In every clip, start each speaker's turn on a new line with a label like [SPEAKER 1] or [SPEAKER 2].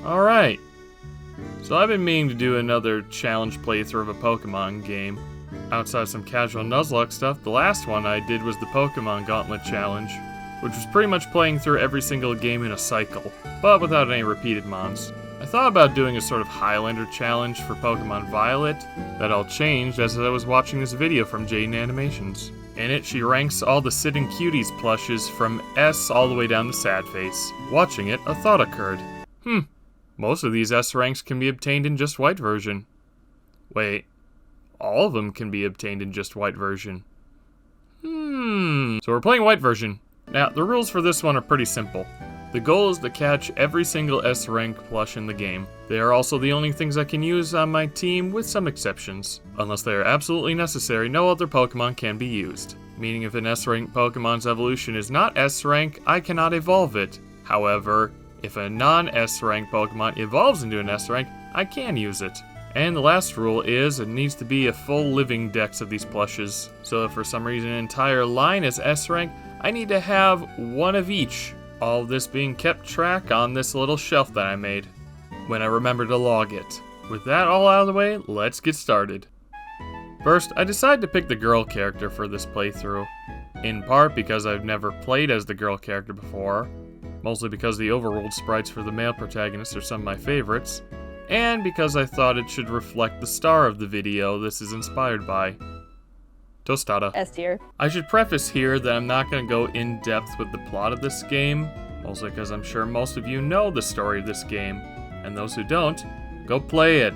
[SPEAKER 1] Alright, so I've been meaning to do another challenge playthrough of a Pokemon game. Outside some casual Nuzlocke stuff, the last one I did was the Pokemon Gauntlet Challenge, which was pretty much playing through every single game in a cycle, but without any repeated mons. I thought about doing a sort of Highlander challenge for Pokemon Violet. That all changed as I was watching this video from JaidenAnimations. In it, she ranks all the Sitting Cuties plushes from S all the way down to Sad Face. Watching it, a thought occurred. Most of these S ranks can be obtained in just white version. Wait, all of them can be obtained in just white version. So we're playing white version. Now, the rules for this one are pretty simple. The goal is to catch every single S rank plush in the game. They are also the only things I can use on my team, with some exceptions. Unless they are absolutely necessary, no other Pokemon can be used. Meaning if an S rank Pokemon's evolution is not S rank, I cannot evolve it. However, if a non-S rank Pokemon evolves into an S rank, I can use it. And the last rule is it needs to be a full living dex of these plushes. So if for some reason an entire line is S rank, I need to have one of each. All of this being kept track on this little shelf that I made, when I remember to log it. With that all out of the way, let's get started. First, I decided to pick the girl character for this playthrough, in part because I've never played as the girl character before, mostly because the overworld sprites for the male protagonists are some of my favorites, and because I thought it should reflect the star of the video this is inspired by. Tostada.
[SPEAKER 2] S tier.
[SPEAKER 1] I should preface here that I'm not going to go in depth with the plot of this game, mostly because I'm sure most of you know the story of this game, and those who don't, go play it.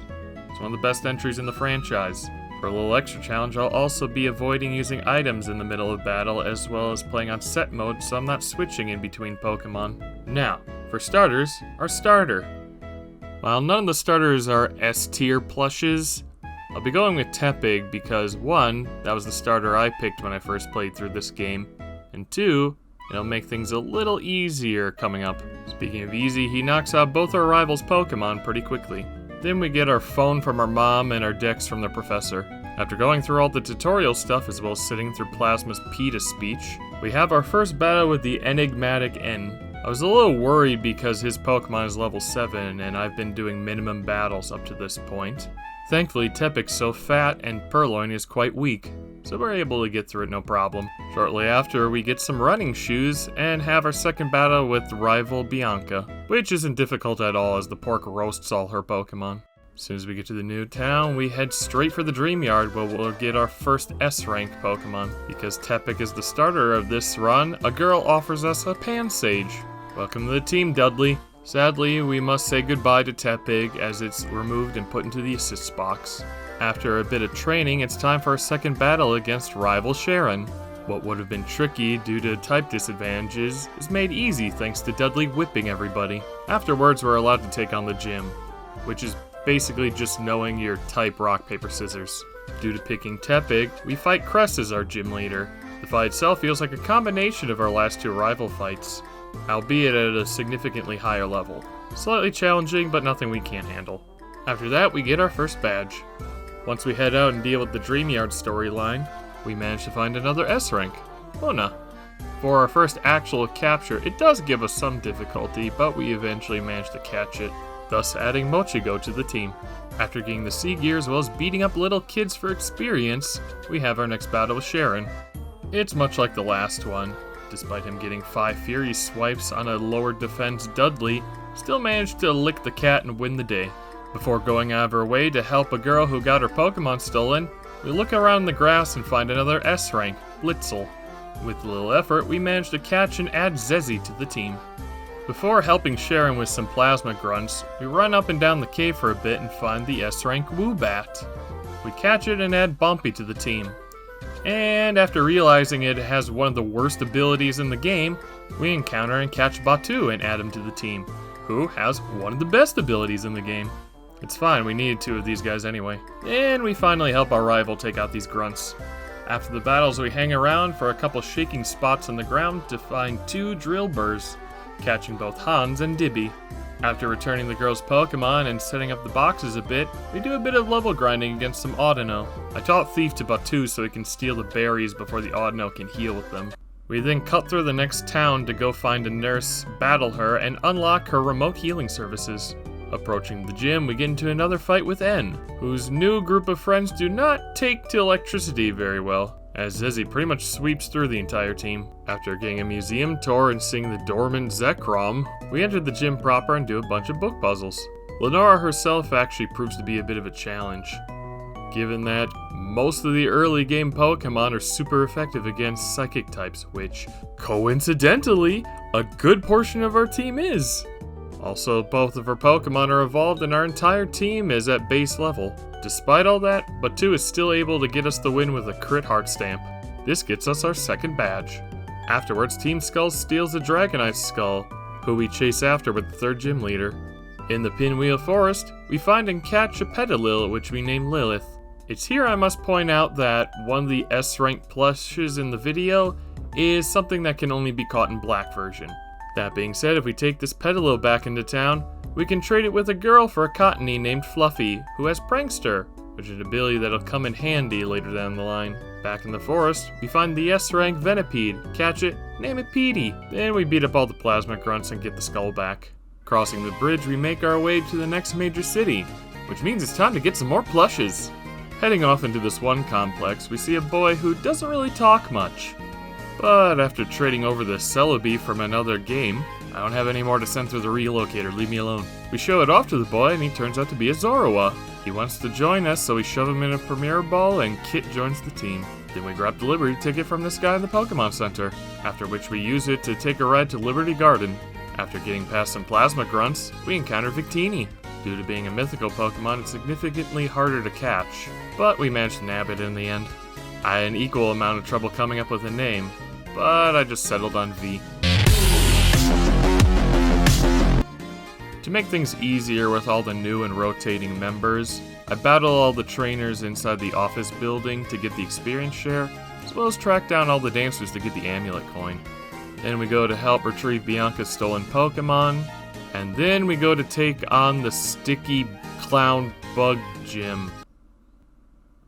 [SPEAKER 1] It's one of the best entries in the franchise. For a little extra challenge, I'll also be avoiding using items in the middle of battle, as well as playing on set mode, so I'm not switching in between Pokemon. Now, for starters, our starter. While none of the starters are S tier plushes, I'll be going with Tepig because 1, that was the starter I picked when I first played through this game, and 2, it'll make things a little easier coming up. Speaking of easy, he knocks out both our rivals' Pokemon pretty quickly. Then we get our phone from our mom and our dex from the professor. After going through all the tutorial stuff as well as sitting through Plasma's PETA speech, we have our first battle with the enigmatic N. I was a little worried because his Pokemon is level 7 and I've been doing minimum battles up to this point. Thankfully, Tepig's so fat and Purloin is quite weak, so we're able to get through it no problem. Shortly after, we get some running shoes and have our second battle with rival Bianca, which isn't difficult at all as the pork roasts all her Pokemon. As soon as we get to the new town, we head straight for the Dream Yard where we'll get our first S-rank Pokemon. Because Tepig is the starter of this run, a girl offers us a Pansage. Welcome to the team, Dudley. Sadly, we must say goodbye to Tepig as it's removed and put into the assists box. After a bit of training, it's time for our second battle against rival Sharon. What would have been tricky due to type disadvantages is made easy thanks to Dudley whipping everybody. Afterwards, we're allowed to take on the gym, which is basically just knowing your type rock, paper, scissors. Due to picking Tepig, we fight Cress as our gym leader. The fight itself feels like a combination of our last two rival fights, albeit at a significantly higher level. Slightly challenging, but nothing we can't handle. After that, we get our first badge. Once we head out and deal with the Dream Yard storyline, we manage to find another S rank, Luna. For our first actual capture, it does give us some difficulty, but we eventually manage to catch it, thus adding Mochigo to the team. After getting the Sea Gear as well as beating up little kids for experience, we have our next battle with Sharon. It's much like the last one. Despite him getting 5 Fury swipes on a lower defense Dudley, still managed to lick the cat and win the day. Before going out of our way to help a girl who got her Pokemon stolen, we look around the grass and find another S rank, Blitzel. With little effort, we manage to catch and add Zezzy to the team. Before helping Sharon with some plasma grunts, we run up and down the cave for a bit and find the S rank Woobat. We catch it and add Bumpy to the team. And after realizing it has one of the worst abilities in the game, we encounter and catch Batu and add him to the team, who has one of the best abilities in the game. It's fine, we needed 2 of these guys anyway. And we finally help our rival take out these grunts. After the battles, we hang around for a couple shaking spots on the ground to find 2 drill burrs, catching both Hans and Dibby. After returning the girl's Pokemon and setting up the boxes a bit, we do a bit of level grinding against some Audino. I taught Thief to Batu so he can steal the berries before the Audino can heal with them. We then cut through the next town to go find a nurse, battle her, and unlock her remote healing services. Approaching the gym, we get into another fight with N, whose new group of friends do not take to electricity very well, as Zezzy pretty much sweeps through the entire team. After getting a museum tour and seeing the dormant Zekrom, we enter the gym proper and do a bunch of book puzzles. Lenora herself actually proves to be a bit of a challenge, given that most of the early game Pokemon are super effective against psychic types, which, coincidentally, a good portion of our team is. Also, both of our Pokemon are evolved and our entire team is at base level. Despite all that, Batu is still able to get us the win with a crit heart stamp. This gets us our second badge. Afterwards, Team Skull steals a Dragonite Skull, who we chase after with the third gym leader. In the Pinwheel Forest, we find and catch a Petalil, which we name Lilith. It's here I must point out that one of the S-rank plushes in the video is something that can only be caught in black version. That being said, if we take this Petalil back into town, we can trade it with a girl for a Cottony named Fluffy, who has Prankster, which is an ability that'll come in handy later down the line. Back in the forest, we find the S-rank Venipede, catch it, name it Petey. Then we beat up all the Plasma Grunts and get the skull back. Crossing the bridge, we make our way to the next major city, which means it's time to get some more plushes. Heading off into this one complex, we see a boy who doesn't really talk much. But after trading over the Celebi from another game, I don't have any more to send through the relocator, leave me alone. We show it off to the boy and he turns out to be a Zorua. He wants to join us, so we shove him in a Premier Ball and Kit joins the team. Then we grab the Liberty ticket from this guy in the Pokemon Center, after which we use it to take a ride to Liberty Garden. After getting past some Plasma Grunts, we encounter Victini. Due to being a mythical Pokemon, it's significantly harder to catch, but we managed to nab it in the end. I had an equal amount of trouble coming up with a name, but I just settled on V. To make things easier with all the new and rotating members, I battle all the trainers inside the office building to get the experience share, as well as track down all the dancers to get the amulet coin. Then we go to help retrieve Bianca's stolen Pokemon, and then we go to take on the sticky clown bug gym.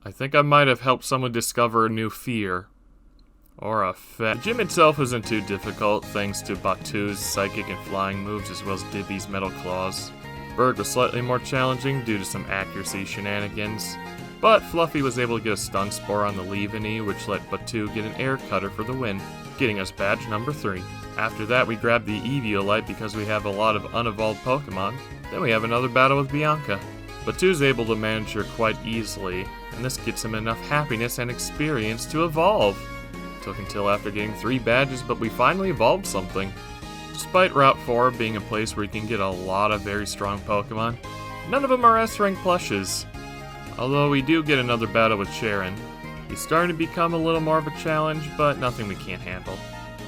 [SPEAKER 1] I think I might have helped someone discover a new fear. Or a The gym itself isn't too difficult, thanks to Batu's psychic and flying moves as well as Dibby's metal claws. Berg was slightly more challenging due to some accuracy shenanigans, but Fluffy was able to get a stun spore on the Leaveney, which let Batu get an air cutter for the win, getting us badge number 3. After that, we grab the Eviolite because we have a lot of unevolved Pokemon. Then we have another battle with Bianca. Batu's able to manage her quite easily, and this gets him enough happiness and experience to evolve. Took until after getting 3 badges, but we finally evolved something. Despite Route 4 being a place where you can get a lot of very strong Pokemon, none of them are S-rank plushes. Although we do get another battle with Sharon. He's starting to become a little more of a challenge, but nothing we can't handle.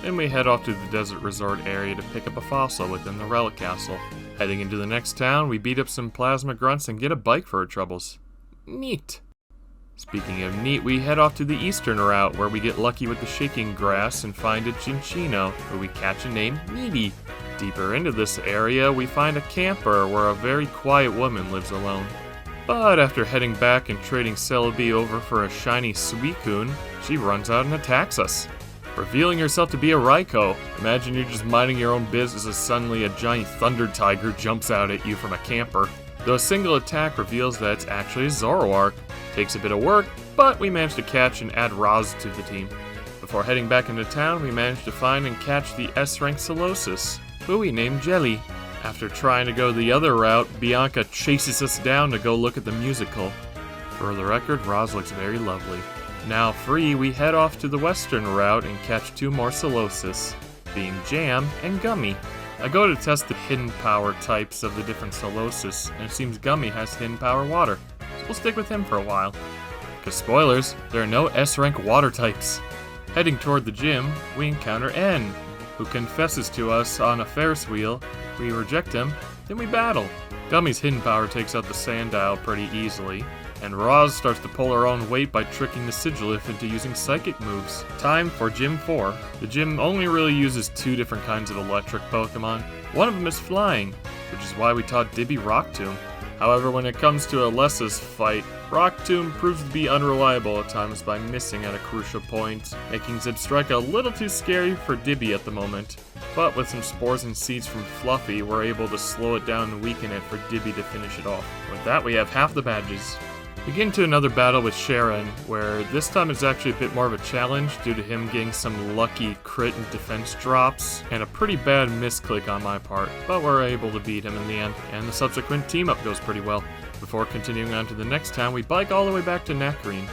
[SPEAKER 1] Then we head off to the Desert Resort area to pick up a fossil within the Relic Castle. Heading into the next town, we beat up some Plasma Grunts and get a bike for our troubles. Neat. Speaking of neat, we head off to the eastern route where we get lucky with the shaking grass and find a Chinchino, who we catch and name Needy. Deeper into this area, we find a camper where a very quiet woman lives alone. But after heading back and trading Celebi over for a shiny Suicune, she runs out and attacks us, revealing herself to be a Raikou. Imagine you're just minding your own business as suddenly a giant thunder tiger jumps out at you from a camper. Though a single attack reveals that it's actually a Zoroark. Takes a bit of work, but we managed to catch and add Roz to the team. Before heading back into town, we managed to find and catch the S-rank Solosis, who we named Jelly. After trying to go the other route, Bianca chases us down to go look at the musical. For the record, Roz looks very lovely. Now free, we head off to the western route and catch 2 more Solosis, being Jam and Gummy. I go to test the hidden power types of the different Solosis, and it seems Gummy has hidden power water. We'll stick with him for a while. Because spoilers, there are no S-rank water types. Heading toward the gym, we encounter N, who confesses to us on a Ferris wheel. We reject him, then we battle. Gummy's hidden power takes out the Sandile pretty easily, and Roz starts to pull her own weight by tricking the Sigilyph into using psychic moves. Time for Gym 4. The gym only really uses 2 different kinds of electric Pokemon. One of them is flying, which is why we taught Dibby Rock Tomb. However, when it comes to Alessa's fight, Rock Tomb proves to be unreliable at times by missing at a crucial point, making Zebstrika a little too scary for Dibby at the moment. But with some spores and seeds from Fluffy, we're able to slow it down and weaken it for Dibby to finish it off. With that, we have half the badges. We get into another battle with Sharon, where this time it's actually a bit more of a challenge due to him getting some lucky crit and defense drops, and a pretty bad misclick on my part, but we're able to beat him in the end, and the subsequent team-up goes pretty well. Before continuing on to the next town, we bike all the way back to Nacrene.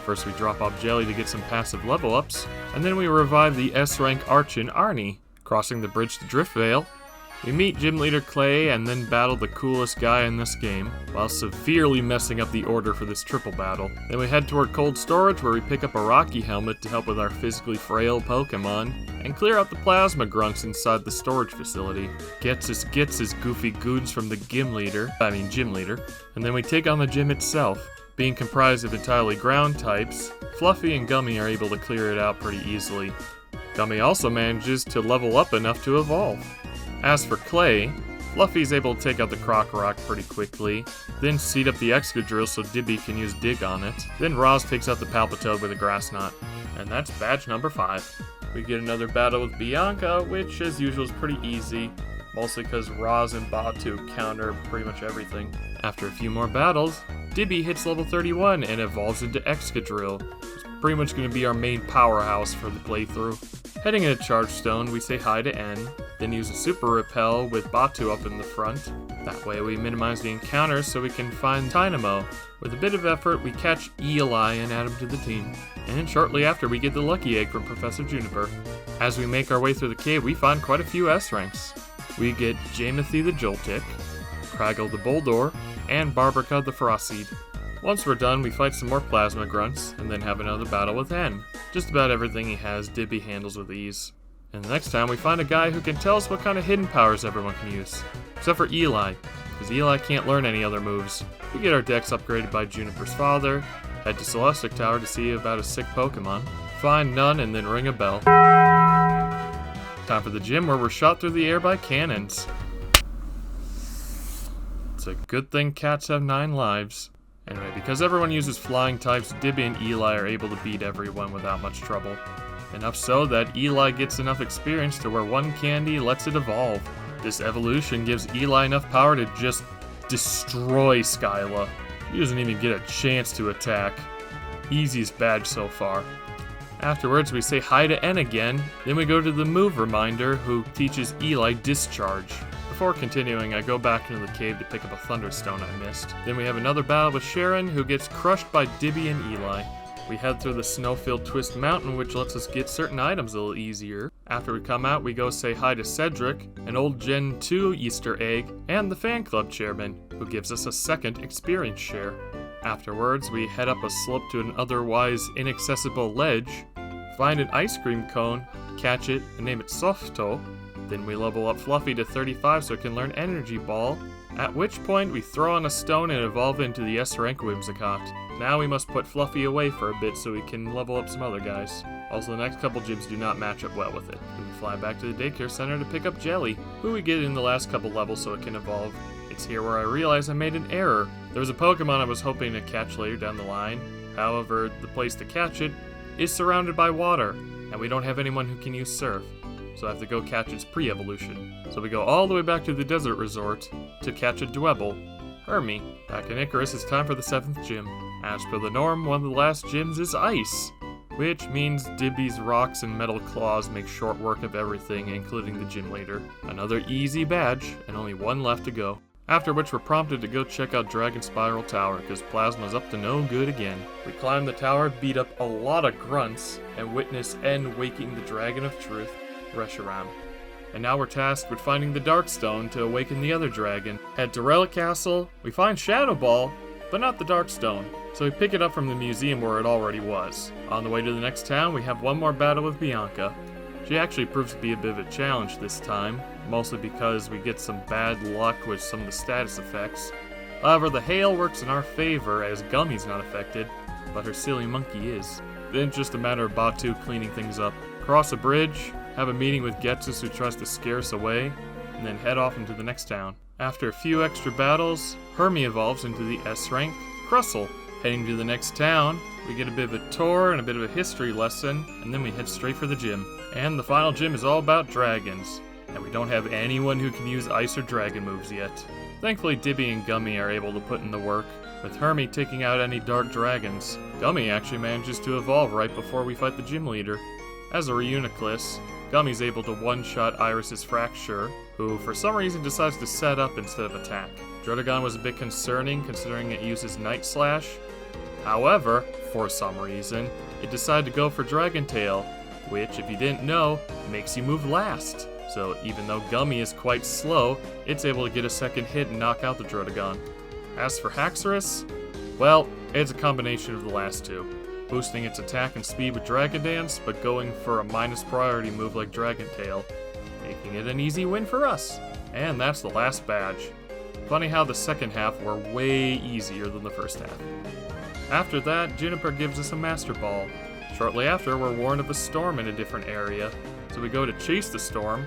[SPEAKER 1] First we drop off Jelly to get some passive level ups, and then we revive the S-rank Archon Arnie. Crossing the bridge to Driftvale, we meet Gym Leader Clay and then battle the coolest guy in this game, while severely messing up the order for this triple battle. Then we head toward Cold Storage where we pick up a Rocky Helmet to help with our physically frail Pokemon, and clear out the Plasma Grunts inside the storage facility. Gets his goofy goods from the Gym Leader, and then we take on the gym itself. Being comprised of entirely ground types, Fluffy and Gummy are able to clear it out pretty easily. Gummy also manages to level up enough to evolve. As for Clay, Fluffy's able to take out the Crocorock pretty quickly, then seed up the Excadrill so Dibby can use Dig on it, then Roz takes out the Palpitoad with a Grass Knot. And that's badge number 5. We get another battle with Bianca, which as usual is pretty easy, mostly because Roz and Batu counter pretty much everything. After a few more battles, Dibby hits level 31 and evolves into Excadrill. It's pretty much going to be our main powerhouse for the playthrough. Heading into Charge Stone, we say hi to N, then use a Super Repel with Batu up in the front. That way we minimize the encounters so we can find Dynamo. With a bit of effort, we catch Eli and add him to the team. And shortly after, we get the Lucky Egg from Professor Juniper. As we make our way through the cave, we find quite a few S-ranks. We get Jamothy the Joltik, Craggle the Boldor, and Barberka the Frostseed. Once we're done, we fight some more Plasma Grunts, and then have another battle with N. Just about everything he has, Dibby handles with ease. And the next time, we find a guy who can tell us what kind of hidden powers everyone can use. Except for Eli, because Eli can't learn any other moves. We get our decks upgraded by Juniper's father, head to Celestic Tower to see about a sick Pokemon, find none, and then ring a bell. Time for the gym where we're shot through the air by cannons. It's a good thing cats have 9 lives. Anyway, because everyone uses flying types, Dibby and Eli are able to beat everyone without much trouble. Enough so that Eli gets enough experience to where one candy lets it evolve. This evolution gives Eli enough power to just destroy Skyla. He doesn't even get a chance to attack. Easiest badge so far. Afterwards, we say hi to N again, then we go to the move reminder who teaches Eli Discharge. Before continuing, I go back into the cave to pick up a Thunderstone I missed. Then we have another battle with Sharon, who gets crushed by Dibby and Eli. We head through the snow-filled Twist Mountain, which lets us get certain items a little easier. After we come out, we go say hi to Cedric, an old Gen 2 Easter egg, and the fan club chairman, who gives us a second experience share. Afterwards, we head up a slope to an otherwise inaccessible ledge, find an ice cream cone, catch it, and name it Softo. Then we level up Fluffy to 35 so it can learn Energy Ball, at which point we throw on a stone and evolve into the S-rank Whimsicott. Now we must put Fluffy away for a bit so we can level up some other guys. Also, the next couple gyms do not match up well with it. Then we fly back to the daycare center to pick up Jelly, who we get in the last couple levels so it can evolve. It's here where I realize I made an error. There was a Pokemon I was hoping to catch later down the line. However, the place to catch it is surrounded by water, and we don't have anyone who can use Surf. So I have to go catch its pre-evolution. So we go all the way back to the desert resort to catch a Dwebble. Hermie. Back in Icarus, it's time for the 7th gym. As per the norm, one of the last gyms is Ice, which means Dibby's rocks and metal claws make short work of everything, including the gym leader. Another easy badge, and only one left to go. After which we're prompted to go check out Dragon Spiral Tower, because Plasma's up to no good again. We climb the tower, beat up a lot of grunts, and witness N waking the Dragon of Truth, Reshiram. And now we're tasked with finding the Dark Stone to awaken the other dragon. Head to Relic Castle, we find Shadow Ball, but not the Dark Stone. So we pick it up from the museum where it already was. On the way to the next town, we have one more battle with Bianca. She actually proves to be a bit of a challenge this time, mostly because we get some bad luck with some of the status effects. However, the hail works in our favor as Gummy's not affected, but her silly monkey is. Then it's just a matter of Batu cleaning things up. Cross a bridge, have a meeting with Getsus who tries to scare us away, and then head off into the next town. After a few extra battles, Hermie evolves into the S-rank Crustle. Heading to the next town, we get a bit of a tour and a bit of a history lesson, and then we head straight for the gym. And the final gym is all about dragons, and we don't have anyone who can use ice or dragon moves yet. Thankfully, Dibby and Gummy are able to put in the work, with Hermie taking out any dark dragons. Gummy actually manages to evolve right before we fight the gym leader. As a Reuniclus, Gummy's able to one-shot Iris's Fracture, who for some reason decides to set up instead of attack. Drotagon was a bit concerning considering it uses Night Slash. However, for some reason, it decided to go for Dragon Tail, which, if you didn't know, makes you move last. So even though Gummy is quite slow, it's able to get a second hit and knock out the Drotagon. As for Haxorus, well, it's a combination of the last two. Boosting its attack and speed with Dragon Dance, but going for a minus priority move like Dragon Tail, making it an easy win for us. And that's the last badge. Funny how the second half were way easier than the first half. After that, Juniper gives us a Master Ball. Shortly after, we're warned of a storm in a different area, so we go to chase the storm,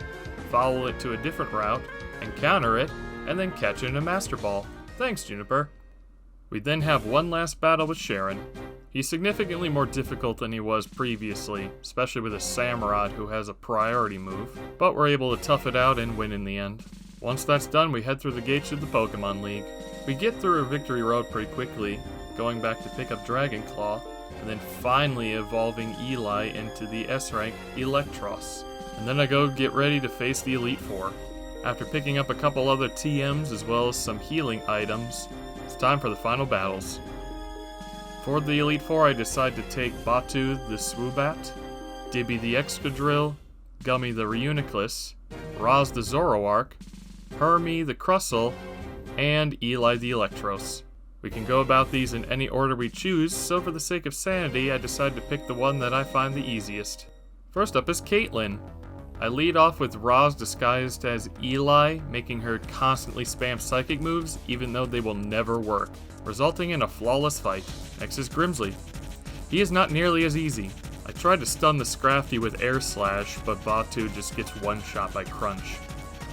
[SPEAKER 1] follow it to a different route, encounter it, and then catch it in a Master Ball. Thanks, Juniper. We then have one last battle with Sharon. He's significantly more difficult than he was previously, especially with a Samurott who has a priority move, but we're able to tough it out and win in the end. Once that's done, we head through the gates of the Pokemon League. We get through a victory road pretty quickly, going back to pick up Dragon Claw, and then finally evolving Eli into the S-Rank Electros. And then I go get ready to face the Elite Four. After picking up a couple other TMs as well as some healing items, it's time for the final battles. For the Elite Four, I decide to take Batu the Swoobat, Dibby the Excadrill, Gummy the Reuniclus, Roz the Zoroark, Hermie the Crustle, and Eli the Electros. We can go about these in any order we choose, so for the sake of sanity, I decide to pick the one that I find the easiest. First up is Caitlyn. I lead off with Roz disguised as Eli, making her constantly spam psychic moves, even though they will never work, resulting in a flawless fight. Next is Grimsley. He is not nearly as easy. I tried to stun the Scrafty with Air Slash, but Batu just gets one-shot by Crunch.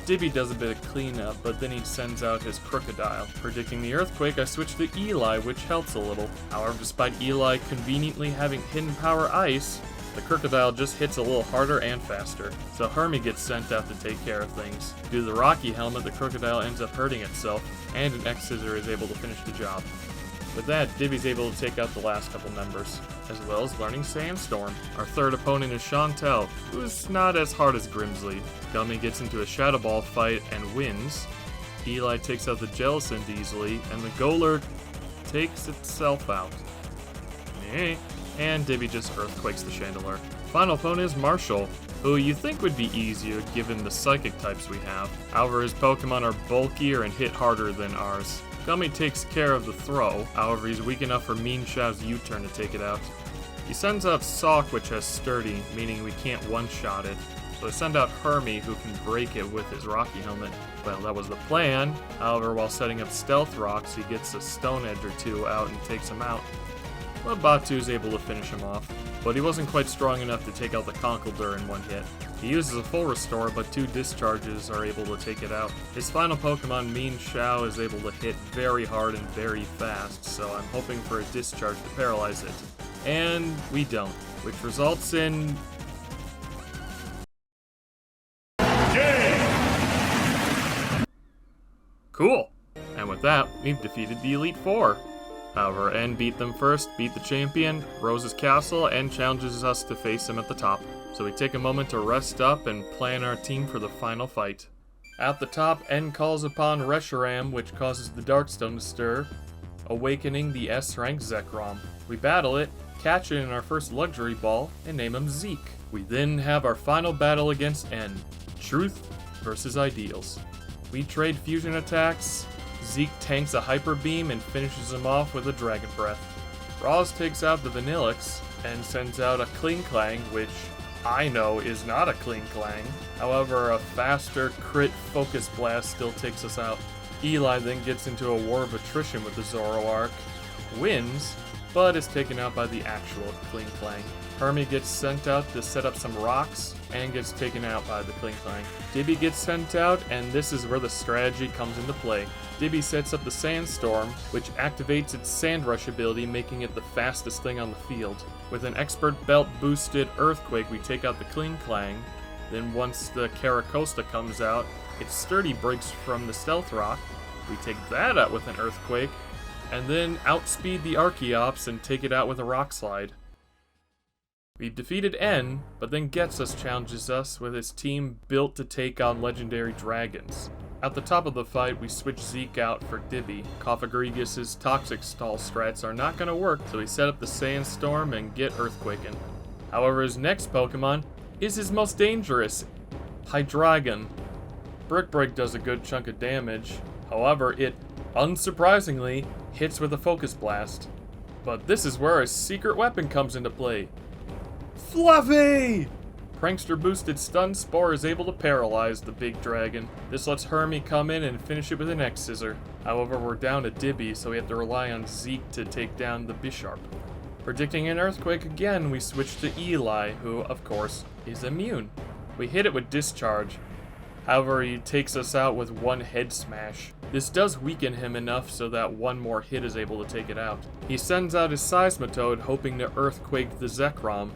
[SPEAKER 1] Dibby does a bit of cleanup, but then he sends out his Crocodile. Predicting the Earthquake, I switch to Eli, which helps a little. However, despite Eli conveniently having Hidden Power Ice, the Crocodile just hits a little harder and faster, so Hermie gets sent out to take care of things. Due to the Rocky Helmet, the Crocodile ends up hurting itself, and an X-Scissor is able to finish the job. With that, Dibby's able to take out the last couple members, as well as learning Sandstorm. Our third opponent is Chantel, who's not as hard as Grimsley. Gummy gets into a Shadow Ball fight and wins. Eli takes out the Jellicent easily, and the Golurk takes itself out. And Dibby just Earthquakes the Chandelure. Final opponent is Marshall, who you think would be easier given the Psychic types we have. However, his Pokemon are bulkier and hit harder than ours. Gummy takes care of the throw, however he's weak enough for Mean Shao's U-turn to take it out. He sends out Sawk, which has Sturdy, meaning we can't one-shot it, so I send out Hermie, who can break it with his Rocky Helmet. Well, that was the plan. However, while setting up Stealth Rocks, he gets a Stone Edge or two out and takes him out. But Batu's able to finish him off, but he wasn't quite strong enough to take out the Conkeldurr in one hit. He uses a full restore, but 2 discharges are able to take it out. His final Pokemon, Mean Shao, is able to hit very hard and very fast, so I'm hoping for a discharge to paralyze it. And we don't, which results in... Cool! And with that, we've defeated the Elite Four. However, N beat them first, beat the champion, Rose's castle, and challenges us to face him at the top. So we take a moment to rest up and plan our team for the final fight. At the top, N calls upon Reshiram, which causes the Darkstone to stir, awakening the S-Rank Zekrom. We battle it, catch it in our first Luxury Ball, and name him Zeke. We then have our final battle against N, Truth versus Ideals. We trade fusion attacks, Zeke tanks a Hyper Beam and finishes him off with a Dragon Breath. Roz takes out the Vanillix and sends out a Klinklang, which I know is not a Klinklang. However, a faster crit Focus Blast still takes us out. Eli then gets into a war of attrition with the Zoroark, wins, but is taken out by the actual Klinklang. Hermie gets sent out to set up some rocks and gets taken out by the Klinklang. Dibby gets sent out, and this is where the strategy comes into play. Dibby sets up the Sandstorm, which activates its Sand Rush ability, making it the fastest thing on the field. With an Expert Belt boosted Earthquake, we take out the Klinklang. Then once the Caracosta comes out, its Sturdy breaks from the Stealth Rock. We take that out with an Earthquake, and then outspeed the Archeops and take it out with a Rock Slide. We've defeated N, but then Getsus challenges us with his team built to take on legendary dragons. At the top of the fight, we switch Zeke out for Dibby. Koffagrigus' Toxic Stall strats are not going to work, so we set up the Sandstorm and get Earthquaken. However, his next Pokemon is his most dangerous, Hydreigon. Brick Break does a good chunk of damage, however, it, unsurprisingly, hits with a Focus Blast. But this is where a secret weapon comes into play. Fluffy! Prankster boosted Stun Spore is able to paralyze the big dragon. This lets Hermie come in and finish it with an X-Scissor. However, we're down to Dibby, so we have to rely on Zeke to take down the Bisharp. Predicting an Earthquake again, we switch to Eli, who, of course, is immune. We hit it with Discharge. However, he takes us out with one Head Smash. This does weaken him enough so that one more hit is able to take it out. He sends out his Seismitoad, hoping to Earthquake the Zekrom,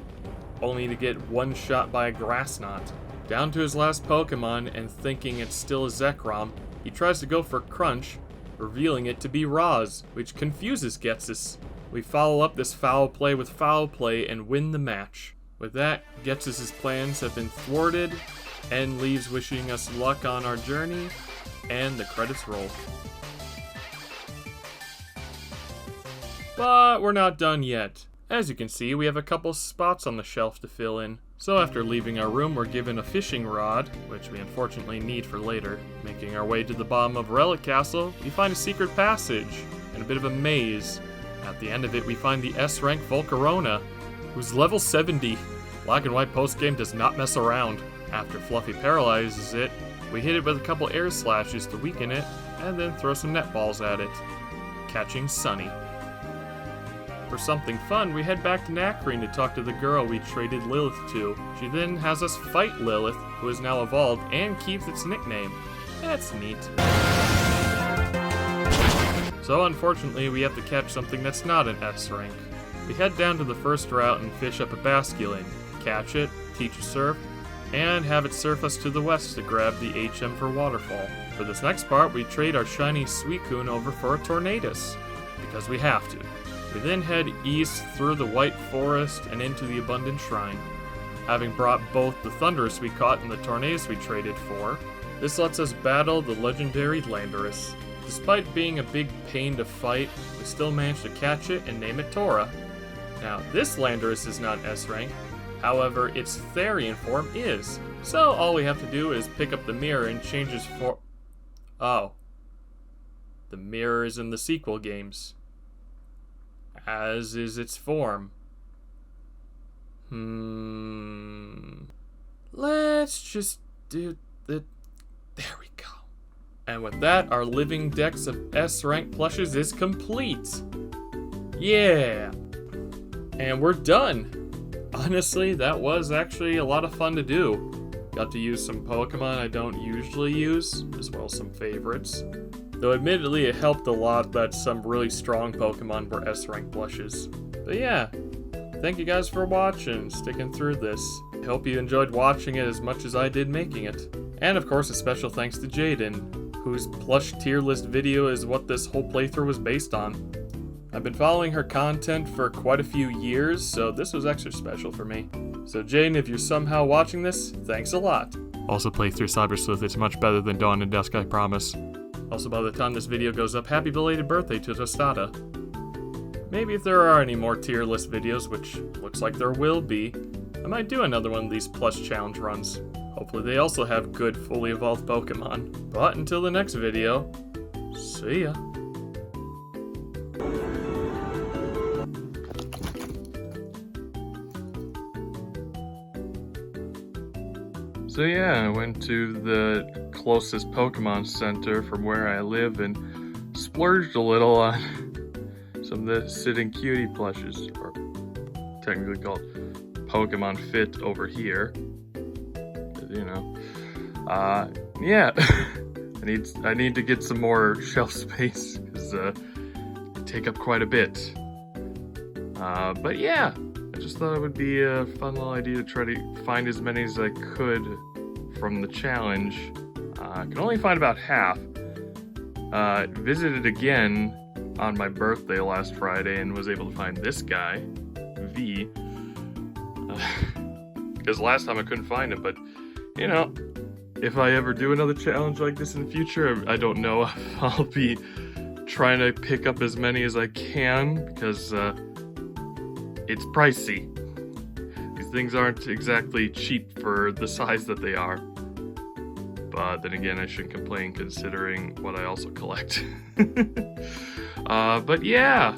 [SPEAKER 1] only to get one shot by a Grass Knot. Down to his last Pokemon, and thinking it's still a Zekrom, he tries to go for Crunch, revealing it to be Roz, which confuses Getsus. We follow up this foul play with foul play and win the match. With that, Getsus' plans have been thwarted, and leaves wishing us luck on our journey, and the credits roll. But we're not done yet. As you can see, we have a couple spots on the shelf to fill in. So after leaving our room, we're given a fishing rod, which we unfortunately need for later. Making our way to the bottom of Relic Castle, we find a secret passage and a bit of a maze. At the end of it, we find the S-rank Volcarona, who's level 70. Black and White postgame does not mess around. After Fluffy paralyzes it, we hit it with a couple air slashes to weaken it, and then throw some net balls at it, catching Sunny. For something fun, we head back to Nacrene to talk to the girl we traded Lilith to. She then has us fight Lilith, who is now evolved and keeps its nickname. That's neat. So unfortunately, we have to catch something that's not an S rank. We head down to the first route and fish up a Basculin, catch it, teach a surf, and have it surf us to the west to grab the HM for Waterfall. For this next part, we trade our shiny Suicune over for a Tornadus, because we have to. We then head east through the White Forest and into the Abundant Shrine. Having brought both the Thundurus we caught and the Tornadus we traded for, this lets us battle the legendary Landorus. Despite being a big pain to fight, we still managed to catch it and name it Tora. Now, this Landorus is not S-rank, however, its Therian form is. So all we have to do is pick up the mirror and change its form. Oh. The mirror is in the sequel games, as is its form. Let's just do the... There we go. And with that, our living dex of S-rank plushes is complete. Yeah. And we're done. Honestly, that was actually a lot of fun to do. Got to use some Pokemon I don't usually use, as well as some favorites. Though admittedly it helped a lot that some really strong Pokemon were S-rank plushes. But yeah, thank you guys for watching, sticking through this. I hope you enjoyed watching it as much as I did making it. And of course a special thanks to Jaiden, whose plush tier list video is what this whole playthrough was based on. I've been following her content for quite a few years, so this was extra special for me. So Jaiden, if you're somehow watching this, thanks a lot. Also play through Cyber Sleuth, it's much better than Dawn and Dusk, I promise. Also, by the time this video goes up, happy belated birthday to Tostada. Maybe if there are any more tier list videos, which looks like there will be, I might do another one of these plush challenge runs. Hopefully they also have good, fully evolved Pokemon. But until the next video, see ya. So yeah, I went to the closest Pokemon Center from where I live and splurged a little on some of the Sitting Cutie plushes, or technically called Pokemon Fit over here. You know, yeah. I need to get some more shelf space because they take up quite a bit. But yeah, I just thought it would be a fun little idea to try to find as many as I could from the challenge. I could only find about half. Visited again on my birthday last Friday and was able to find this guy, V. Because last time I couldn't find him, but you know, if I ever do another challenge like this in the future, I don't know if I'll be trying to pick up as many as I can, because it's pricey. These things aren't exactly cheap for the size that they are. But then again, I shouldn't complain considering what I also collect. But yeah,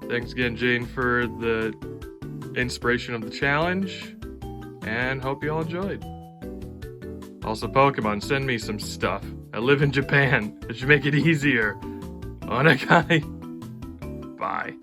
[SPEAKER 1] thanks again, Jane, for the inspiration of the challenge, and hope you all enjoyed. Also, Pokemon, send me some stuff. I live in Japan. It should make it easier. Onegai. Bye.